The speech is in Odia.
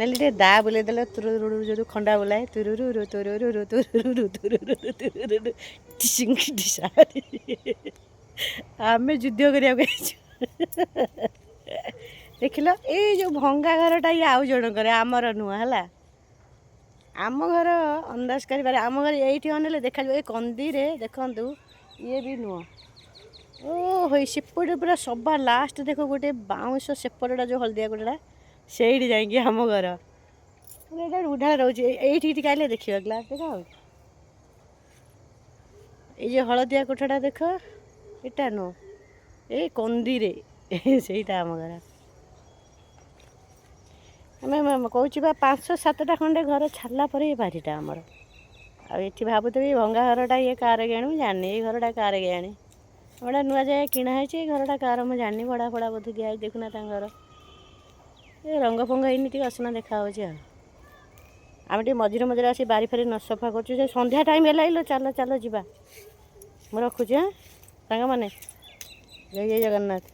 ନେଲି ଟିକେ ଦା ବୁଲେଇ ଦେଲେ ତୁରୁରୁ ଯୋଉ ଖଣ୍ଡା ବୁଲାଏ ତୁରୁରୁ ତୁରୁରୁ ତୁରୁରୁ ତୁରୁରୁ ତୁରୁରୁ ଟିସିଙ୍କି ଟିସାରି ଆମେ ଯୁଦ୍ଧ କରିବାକୁ ହେଇଛୁ। ଦେଖିଲ ଏଇ ଯେଉଁ ଭଙ୍ଗା ଘରଟା ଇଏ ଆଉ ଜଣଙ୍କର ଆମର ନୁହଁ ହେଲା। ଆମ ଘର ଅନ୍ଦାଜ କରିପାରେ ଆମ ଘର ଏଇଠି ଅନେଇଲେ ଦେଖାଯିବ ଏଇ କନ୍ଦିରେ ଦେଖନ୍ତୁ ଇଏ ବି ନୁହଁ। ଓହୋ ସେପଟେ ପୁରା ସବା ଲାଷ୍ଟ ଦେଖ ଗୋଟେ ବାଉଁଶ ସେପଟଟା ଯେଉଁ ହଳଦିଆ ଗୋଟେଟା ସେଇଠି ଯାଇକି ଆମ ଘର ଏଇଟା ଉଢ଼ା ରହୁଛି ଏଇଠି ଟିକେ ଆଇଲେ ଦେଖିବ ଗ୍ଲାସ୍ ଦେଖ ଏଇ ଯେଉଁ ହଳଦିଆ କୋଠାଟା ଦେଖ ଏଇଟା ନୁହଁ ଏଇ କନ୍ଦିରେ ସେଇଟା ଆମ ଘର। ଆମେ କହୁଛି ବା 5-7ଟା ଖଣ୍ଡେ ଘର ଛାଡ଼ିଲା ପରେ ଏ ବାରିଟା ଆମର। ଆଉ ଏଠି ଭାବୁଥିବି ଭଙ୍ଗା ଘରଟା ଇଏ କାରେ କିଣୁ ଜାଣିନି ଏଇ ଘରଟା କାରେ କିଆଣି ଗୋଟେ ନୂଆ ଜାଗା କିଣା ହେଇଛି ଏଇ ଘରଟା କାର ମୁଁ ଜାଣିନି ଭଡ଼ା ଫଡ଼ା ବୋଧେ ଦିଆହେଇଛି ଦେଖୁନା ତାଙ୍କ ଘର ଏ ରଙ୍ଗ ଫଙ୍ଗ ହେଇନି ଟିକେ ଅସନା ଦେଖାହେଉଛି ଆଉ। ଆମେ ଟିକେ ମଝିରେ ମଝିରେ ଆସି ବାରି ଫାରି ନ ସଫା କରୁଛୁ ସେ ସନ୍ଧ୍ୟା ଟାଇମ୍ ହେଲା ଇଲୋ ଚାଲ ଚାଲ ଯିବା। ମୁଁ ରଖୁଛି ସାଙ୍ଗମାନେ ଜୟ ଜଗନ୍ନାଥ।